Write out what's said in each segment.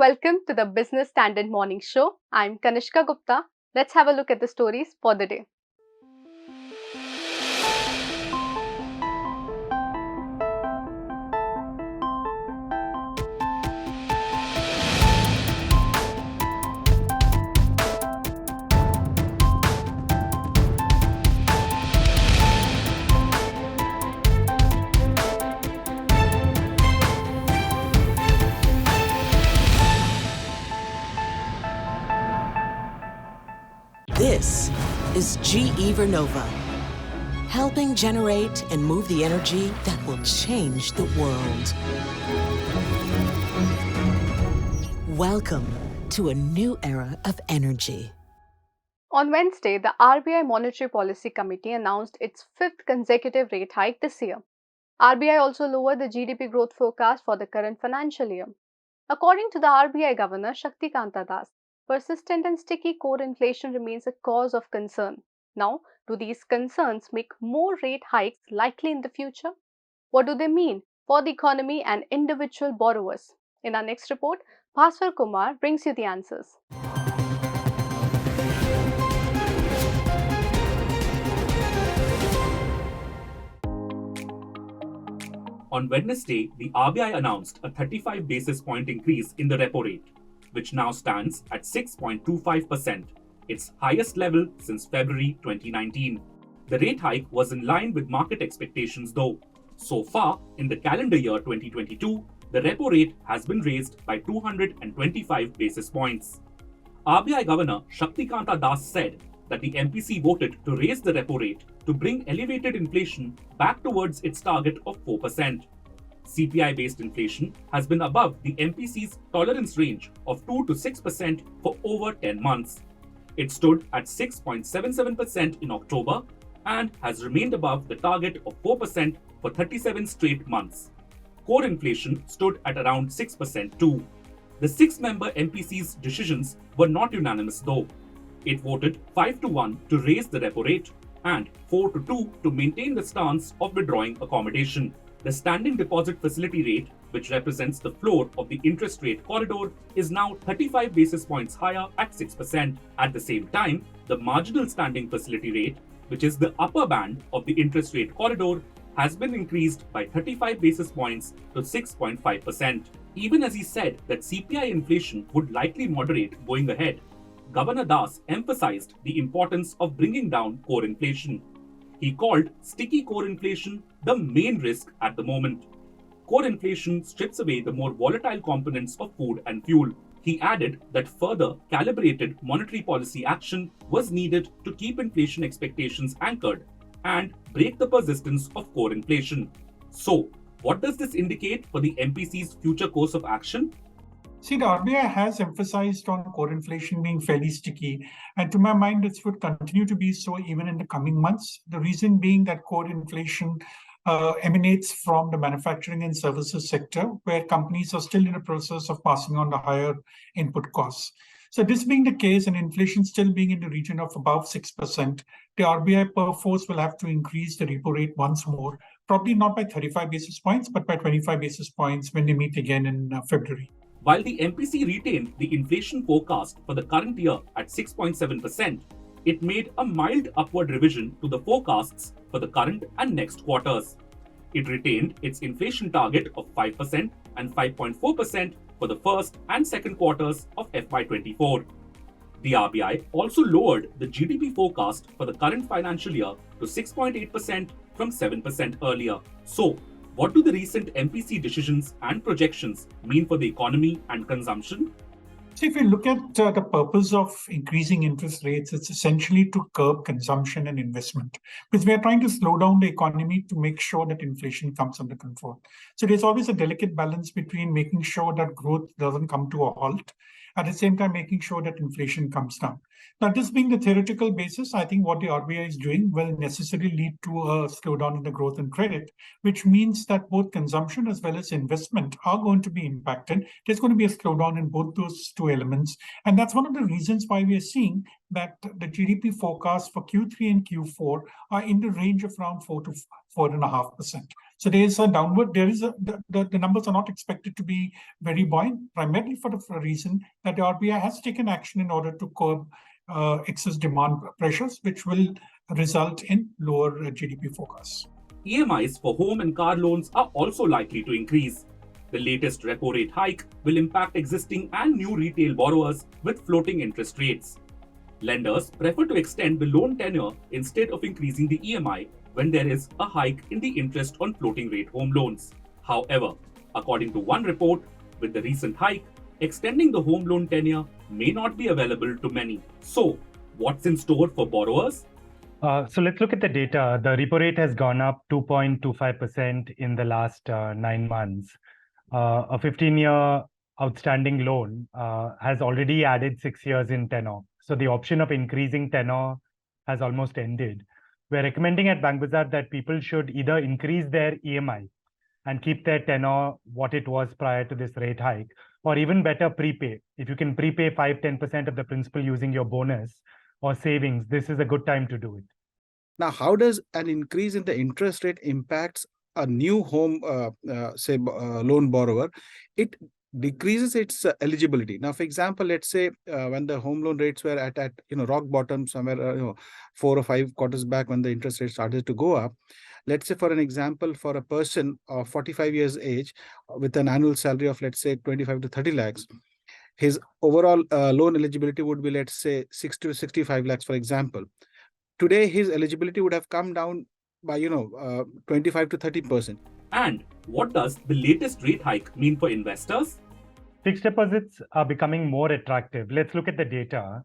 welcome to the Business Standard Morning Show. I'm Kanishka Gupta. Let's have a look at the stories for the day. This is GE Vernova, helping generate and move the energy that will change the world. Welcome to a new era of energy. On Wednesday, the RBI Monetary Policy Committee announced its fifth consecutive rate hike this year. RBI also lowered the GDP growth forecast for the current financial year. According to the RBI Governor Shaktikanta Das, persistent and sticky core inflation remains a cause of concern. Now, do these concerns make more rate hikes likely in the future? What do they mean for the economy and individual borrowers? In our next report, Bhaswar Kumar brings you the answers. On Wednesday, the RBI announced a 35 basis point increase in the repo rate, which now stands at 6.25%, its highest level since February 2019. The rate hike was in line with market expectations though. So far, in the calendar year 2022, the repo rate has been raised by 225 basis points. RBI Governor Shaktikanta Das said that the MPC voted to raise the repo rate to bring elevated inflation back towards its target of 4%. CPI-based inflation has been above the MPC's tolerance range of 2 to 6% for over 10 months. It stood at 6.77% in October and has remained above the target of 4% for 37 straight months. Core inflation stood at around 6% too. The six-member MPC's decisions were not unanimous though. It voted 5-1 to raise the repo rate and 4-2 to maintain the stance of withdrawing accommodation. The standing deposit facility rate, which represents the floor of the interest rate corridor, is now 35 basis points higher at 6%. At the same time, the marginal standing facility rate, which is the upper band of the interest rate corridor, has been increased by 35 basis points to 6.5%. Even as he said that CPI inflation would likely moderate going ahead, Governor Das emphasized the importance of bringing down core inflation. He called sticky core inflation the main risk at the moment. Core inflation strips away the more volatile components of food and fuel. He added that further calibrated monetary policy action was needed to keep inflation expectations anchored and break the persistence of core inflation. So, what does this indicate for the MPC's future course of action? See, the RBI has emphasized on core inflation being fairly sticky, and to my mind, it would continue to be so even in the coming months. The reason being that core inflation emanates from the manufacturing and services sector, where companies are still in the process of passing on the higher input costs. So this being the case and inflation still being in the region of above 6%, the RBI perforce will have to increase the repo rate once more, probably not by 35 basis points, but by 25 basis points when they meet again in February. While the MPC retained the inflation forecast for the current year at 6.7%, it made a mild upward revision to the forecasts for the current and next quarters. It retained its inflation target of 5% and 5.4% for the first and second quarters of FY24. The RBI also lowered the GDP forecast for the current financial year to 6.8% from 7% earlier. So, what do the recent MPC decisions and projections mean for the economy and consumption? So if you look at the purpose of increasing interest rates, it's essentially to curb consumption and investment, because we are trying to slow down the economy to make sure that inflation comes under control. So there's always a delicate balance between making sure that growth doesn't come to a halt, at the same time making sure that inflation comes down. Now, this being the theoretical basis, I think what the RBI is doing will necessarily lead to a slowdown in the growth and credit, which means that both consumption as well as investment are going to be impacted. There's going to be a slowdown in both those two elements. And that's one of the reasons why we are seeing that the GDP forecast for Q3 and Q4 are in the range of around 4 to 4.5%. So there is a downward, the numbers are not expected to be very buoyant, primarily for the reason that the RBI has taken action in order to curb excess demand pressures, which will result in lower GDP forecasts. EMIs for home and car loans are also likely to increase. The latest repo rate hike will impact existing and new retail borrowers with floating interest rates. Lenders prefer to extend the loan tenure instead of increasing the EMI when there is a hike in the interest on floating rate home loans. However, according to one report, with the recent hike, extending the home loan tenure may not be available to many. So, what's in store for borrowers? So let's look at the data. The repo rate has gone up 2.25% in the last 9 months. A 15-year outstanding loan has already added 6 years in tenor. So the option of increasing tenor has almost ended. We're recommending at Bank Bazaar that people should either increase their EMI and keep their tenor what it was prior to this rate hike, or even better, prepay. If you can prepay 5-10% of the principal using your bonus or savings, this is a good time to do it. Now, how does an increase in the interest rate impacts a new home, loan borrower? It decreases its eligibility. Now, for example, let's say when the home loan rates were at rock bottom somewhere 4 or 5 quarters back, when the interest rate started to go up. Let's say, for an example, for a person of 45 years age with an annual salary of, let's say, 25 to 30 lakhs, his overall loan eligibility would be, let's say, 60 to 65 lakhs, for example. Today, his eligibility would have come down by 25 to 30%. And what does the latest rate hike mean for investors? Fixed deposits are becoming more attractive. Let's look at the data.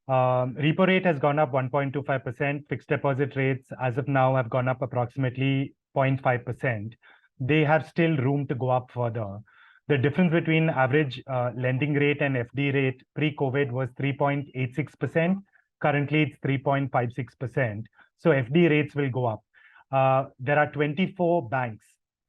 Repo rate has gone up 1.25%. Fixed deposit rates as of now have gone up approximately 0.5%. They have still room to go up further. The difference between average lending rate and FD rate pre-COVID was 3.86%. Currently, it's 3.56%. So FD rates will go up. There are 24 banks,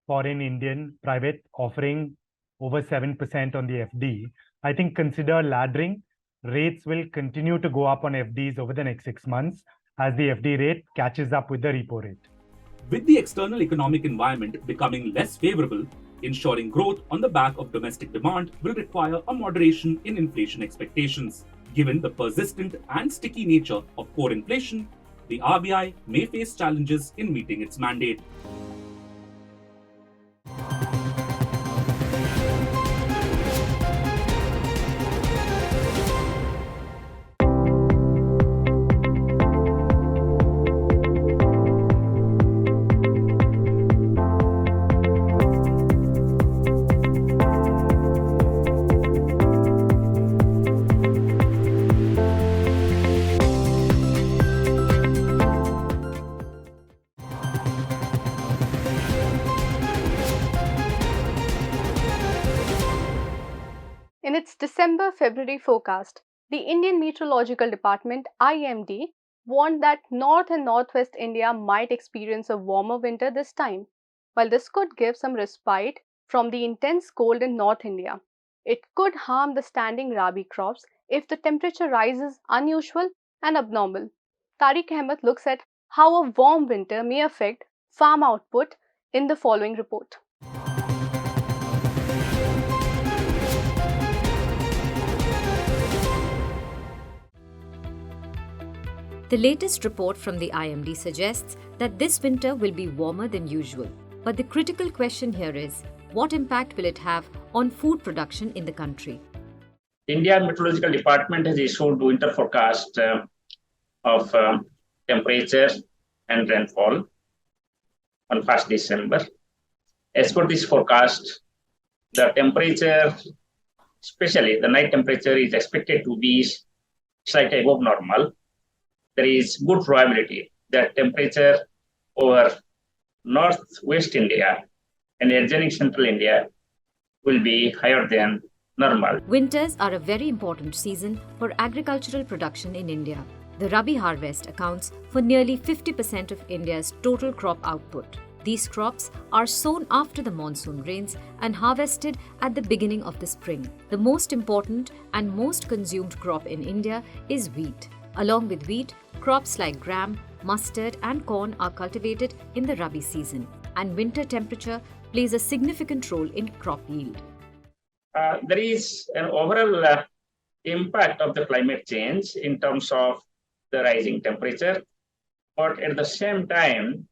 foreign, Indian, private, offering over 7% on the FD. I think consider laddering. Rates will continue to go up on FDs over the next 6 months as the FD rate catches up with the repo rate. With the external economic environment becoming less favorable, ensuring growth on the back of domestic demand will require a moderation in inflation expectations. Given the persistent and sticky nature of core inflation, the RBI may face challenges in meeting its mandate. In its December-February forecast, the Indian Meteorological Department (IMD) warned that North and Northwest India might experience a warmer winter this time. While this could give some respite from the intense cold in North India, it could harm the standing rabi crops if the temperature rises unusual and abnormal. Tariq Ahmed looks at how a warm winter may affect farm output in the following report. The latest report from the IMD suggests that this winter will be warmer than usual. But the critical question here is, what impact will it have on food production in the country? India Meteorological Department has issued winter forecast of temperature and rainfall on 1st December. As per this forecast, the temperature, especially the night temperature, is expected to be slightly above normal. There is good probability that temperature over northwest India and adjoining central India will be higher than normal. Winters are a very important season for agricultural production in India. The Rabi harvest accounts for nearly 50% of India's total crop output. These crops are sown after the monsoon rains and harvested at the beginning of the spring. The most important and most consumed crop in India is wheat. Along with wheat, crops like gram, mustard and corn are cultivated in the Rabi season. and winter temperature plays a significant role in crop yield. There is an overall impact of the climate change in terms of the rising temperature, but at the same time,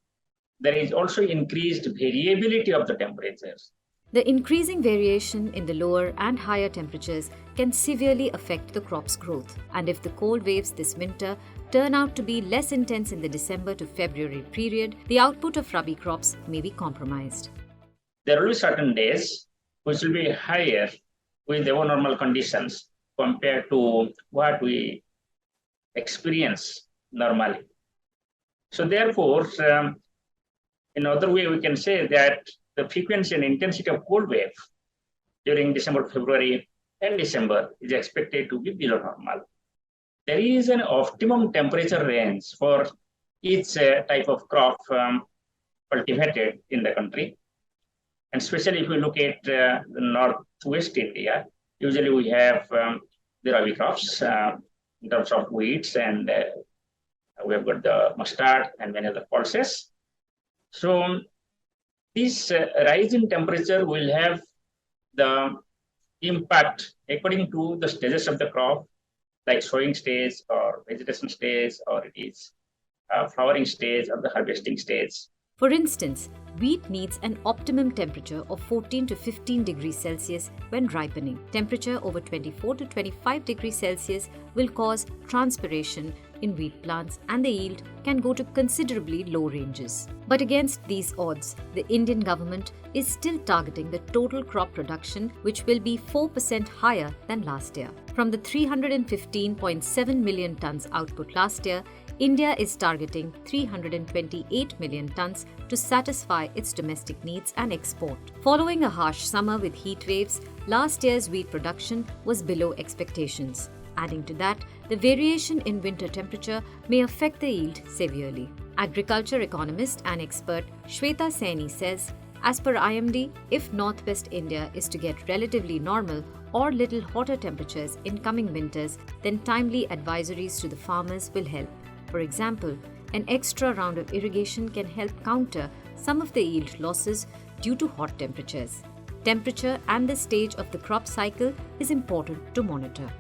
there is also increased variability of the temperatures. The increasing variation in the lower and higher temperatures can severely affect the crop's growth, and if the cold waves this winter turn out to be less intense in the December to February period, the output of Rabi crops may be compromised. There will be certain days which will be higher with abnormal conditions compared to what we experience normally. So therefore, in other way, we can say that the frequency and intensity of cold wave during December, February, and December is expected to be below normal. There is an optimum temperature range for each type of crop cultivated in the country. And especially if we look at the northwest India, usually we have the Rabi crops in terms of wheats, and we have got the mustard and many other pulses. So this rise in temperature will have the impact according to the stages of the crop, like sowing stage or vegetation stage, or it is flowering stage or the harvesting stage. For instance, wheat needs an optimum temperature of 14 to 15 degrees Celsius when ripening. Temperature over 24 to 25 degrees Celsius will cause transpiration in wheat plants, and the yield can go to considerably low ranges. But against these odds, the Indian government is still targeting the total crop production, which will be 4% higher than last year. From the 315.7 million tons output last year, India is targeting 328 million tons to satisfy its domestic needs and export. Following a harsh summer with heat waves, last year's wheat production was below expectations. Adding to that, the variation in winter temperature may affect the yield severely. Agriculture economist and expert Shweta Saini says, as per IMD, if northwest India is to get relatively normal or little hotter temperatures in coming winters, then timely advisories to the farmers will help. For example, an extra round of irrigation can help counter some of the yield losses due to hot temperatures. Temperature and the stage of the crop cycle is important to monitor.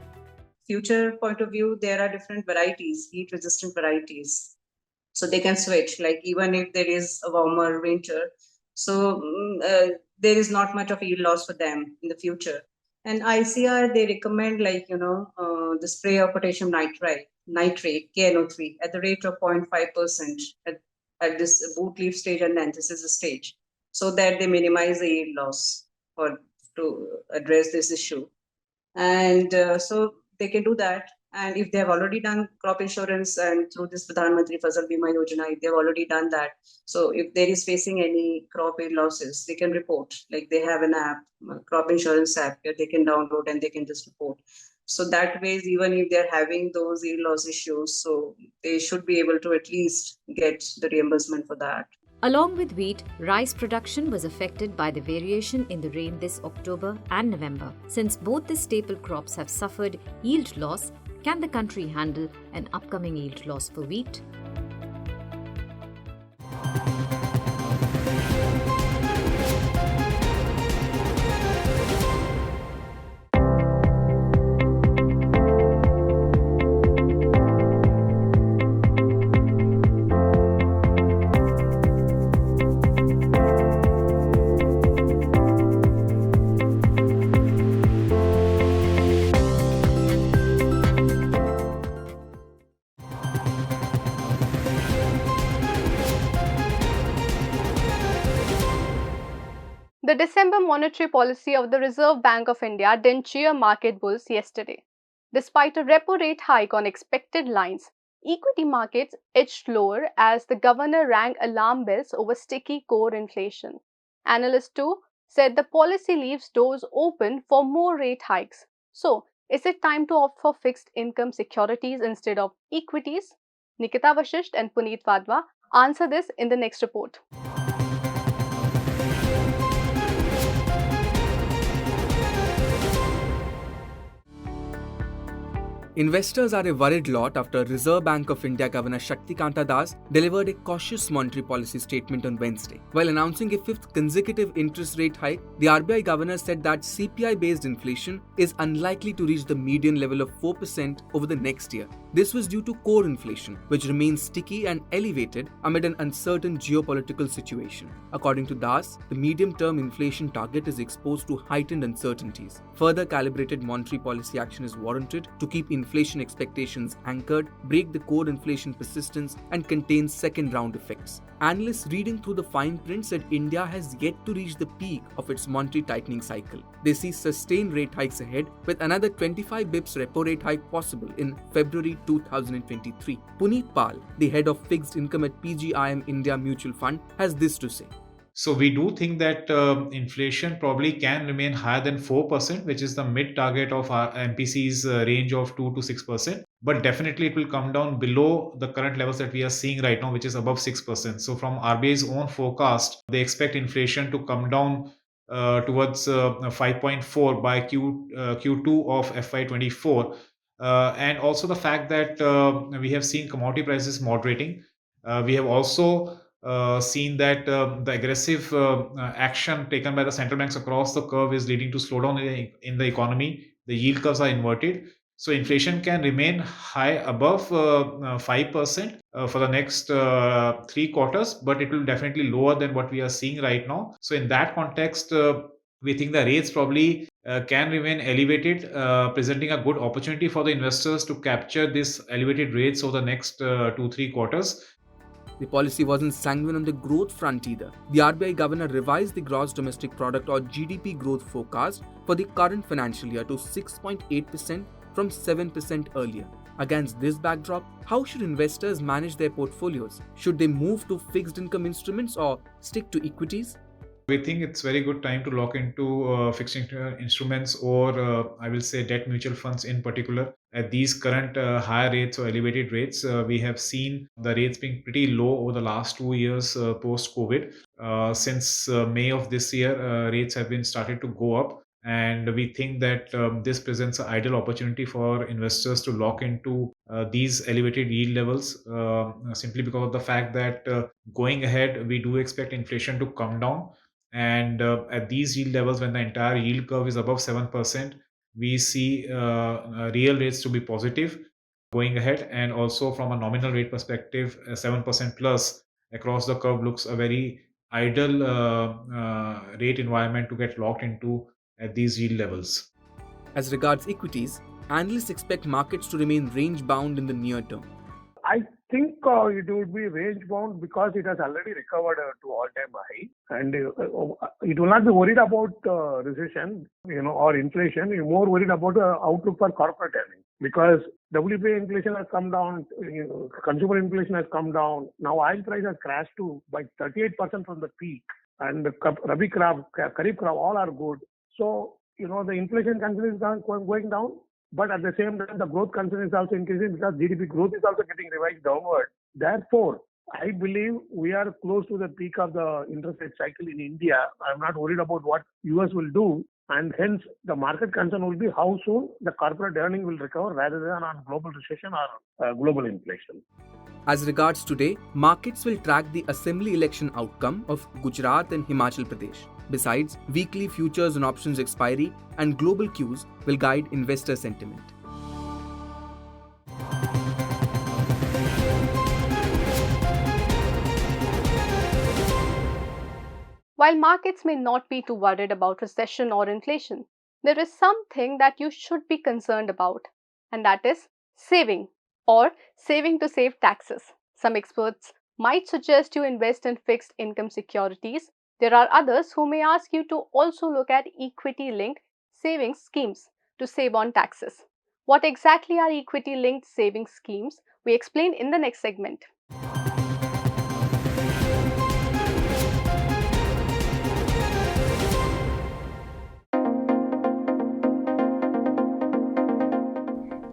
Future point of view, there are different varieties, heat-resistant varieties. So they can switch, like even if there is a warmer winter. So there is not much of yield loss for them in the future. And ICR, they recommend the spray of potassium nitrate, KNO3, at the rate of 0.5% at this boot leaf stage and anthesis stage, so that they minimize the yield loss to address this issue. And so they can do that. And if they have already done crop insurance and through this Pradhan Mantri Fasal Bima Yojana, if they have already done that, so if there is facing any crop yield losses, they can report. Like they have an app, crop insurance app, that they can download and they can just report. So that way, even if they're having those yield loss issues, so they should be able to at least get the reimbursement for that. Along with wheat, rice production was affected by the variation in the rain this October and November. Since both the staple crops have suffered yield loss, can the country handle an upcoming yield loss for wheat? The December monetary policy of the Reserve Bank of India didn't cheer market bulls yesterday. Despite a repo rate hike on expected lines, equity markets edged lower as the governor rang alarm bells over sticky core inflation. Analysts too said the policy leaves doors open for more rate hikes. So, is it time to opt for fixed income securities instead of equities? Nikita Vashisht and Puneet Vadwa answer this in the next report. Investors are a worried lot after Reserve Bank of India Governor Shaktikanta Das delivered a cautious monetary policy statement on Wednesday. While announcing a fifth consecutive interest rate hike, the RBI governor said that CPI-based inflation is unlikely to reach the median level of 4% over the next year. This was due to core inflation, which remains sticky and elevated amid an uncertain geopolitical situation. According to Das, the medium-term inflation target is exposed to heightened uncertainties. Further calibrated monetary policy action is warranted to keep inflation expectations anchored, break the core inflation persistence, and contain second-round effects. Analysts reading through the fine print said India has yet to reach the peak of its monetary tightening cycle. They see sustained rate hikes ahead, with another 25 bips repo rate hike possible in February 2023. Puneet Pal, the head of fixed income at PGIM India Mutual Fund, has this to say. So we do think that inflation probably can remain higher than 4%, which is the mid target of our MPC's range of 2 to 6%. But definitely it will come down below the current levels that we are seeing right now, which is above 6%. So from RBI's own forecast, they expect inflation to come down towards 5.4 by Q2 of FY24. And also the fact that we have seen commodity prices moderating. We have also seen that the aggressive action taken by the central banks across the curve is leading to slowdown in the economy. The yield curves are inverted. So inflation can remain high above 5% for the next 3 quarters, but it will definitely lower than what we are seeing right now. So in that context, we think the rates probably can remain elevated, presenting a good opportunity for the investors to capture this elevated rates over the next 2-3 quarters. The policy wasn't sanguine on the growth front either. The RBI governor revised the gross domestic product or GDP growth forecast for the current financial year to 6.8% from 7% earlier. Against this backdrop, how should investors manage their portfolios? Should they move to fixed income instruments or stick to equities? We think it's very good time to lock into fixed income instruments or I will say debt mutual funds in particular. At these current higher rates or elevated rates, we have seen the rates being pretty low over the last 2 years post-COVID. Since May of this year, rates have been started to go up. And we think that this presents an ideal opportunity for investors to lock into these elevated yield levels simply because of the fact that going ahead, we do expect inflation to come down. And at these yield levels, when the entire yield curve is above 7%, we see real rates to be positive going ahead. And also from a nominal rate perspective, 7% plus across the curve looks a very ideal rate environment to get locked into at these yield levels. As regards equities, analysts expect markets to remain range-bound in the near term. I think it would be range-bound because it has already recovered to all-time high, and it will not be worried about recession, or inflation. You're more worried about the outlook for corporate earnings because WPI inflation has come down, consumer inflation has come down. Now oil price has crashed by 38% from the peak, and the Rabi crop, Kharif crop, all are good. So the inflation concern is going down. But at the same time, the growth concern is also increasing because GDP growth is also getting revised downward. Therefore, I believe we are close to the peak of the interest rate cycle in India. I'm not worried about what US will do. And hence, the market concern will be how soon the corporate earning will recover rather than on global recession or global inflation. As regards today, markets will track the assembly election outcome of Gujarat and Himachal Pradesh. Besides, weekly futures and options expiry and global cues will guide investor sentiment. While markets may not be too worried about recession or inflation, there is something that you should be concerned about, and that is saving or saving to save taxes. Some experts might suggest you invest in fixed income securities. There are others who may ask you to also look at equity-linked savings schemes to save on taxes. What exactly are equity-linked savings schemes? We explain in the next segment.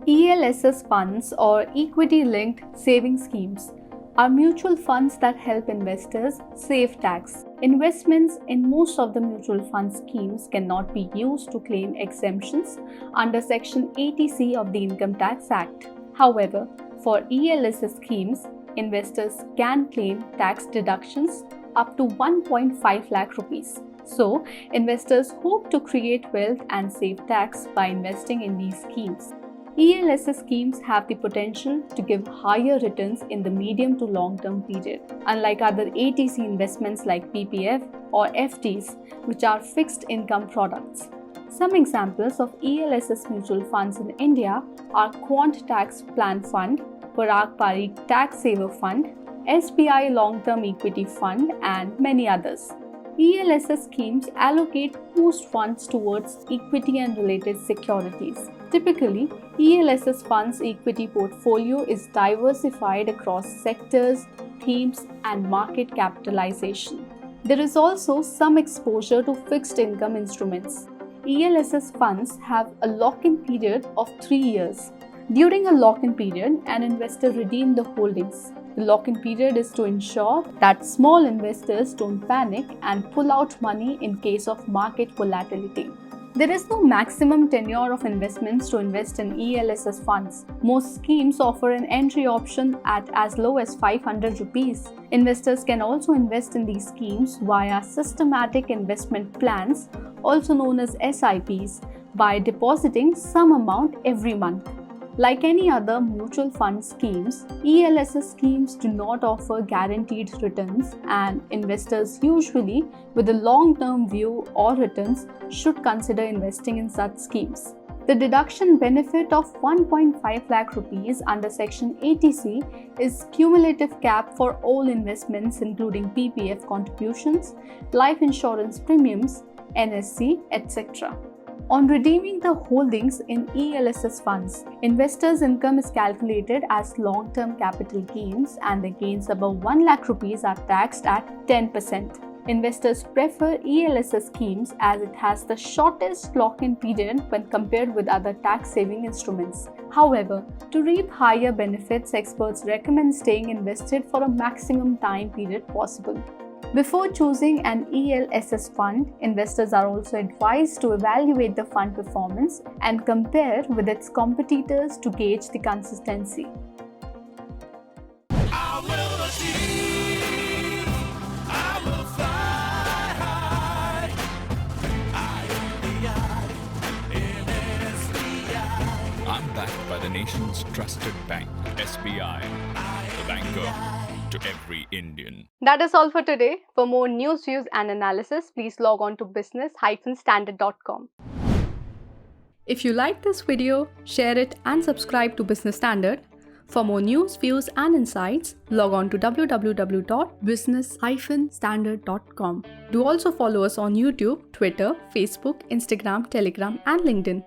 ELSS funds or equity-linked saving schemes are mutual funds that help investors save tax. Investments in most of the mutual fund schemes cannot be used to claim exemptions under Section 80C of the Income Tax Act. However, for ELSS schemes, investors can claim tax deductions up to 1.5 lakh rupees. So, investors hope to create wealth and save tax by investing in these schemes. ELSS schemes have the potential to give higher returns in the medium to long-term period, unlike other ATC investments like PPF or FDs, which are fixed income products. Some examples of ELSS mutual funds in India are Quant Tax Plan Fund, Parag Parikh Tax Saver Fund, SBI Long-Term Equity Fund, and many others. ELSS schemes allocate most funds towards equity and related securities. Typically, ELSS funds' equity portfolio is diversified across sectors, themes, and market capitalization. There is also some exposure to fixed income instruments. ELSS funds have a lock-in period of 3 years. During a lock-in period, an investor redeems the holdings. The lock-in period is to ensure that small investors don't panic and pull out money in case of market volatility. There is no maximum tenure of investments to invest in ELSS funds. Most schemes offer an entry option at as low as 500 rupees. Investors can also invest in these schemes via systematic investment plans, also known as SIPs, by depositing some amount every month. Like any other mutual fund schemes, ELSS schemes do not offer guaranteed returns, and investors usually with a long-term view or returns should consider investing in such schemes. The deduction benefit of 1.5 lakh rupees under Section 80C is cumulative cap for all investments including PPF contributions, life insurance premiums, NSC, etc. On redeeming the holdings in ELSS funds, investors' income is calculated as long-term capital gains, and the gains above 1 lakh rupees are taxed at 10%. Investors prefer ELSS schemes as it has the shortest lock-in period when compared with other tax-saving instruments. However, to reap higher benefits, experts recommend staying invested for a maximum time period possible. Before choosing an ELSS fund, investors are also advised to evaluate the fund performance and compare with its competitors to gauge the consistency. I'm backed by the nation's trusted bank, SBI, the banker to every Indian. That is all for today. For more news, views, and analysis, please log on to business-standard.com. If you like this video, share it and subscribe to Business Standard. For more news, views, and insights, log on to www.business-standard.com. Do also follow us on YouTube, Twitter, Facebook, Instagram, Telegram, and LinkedIn.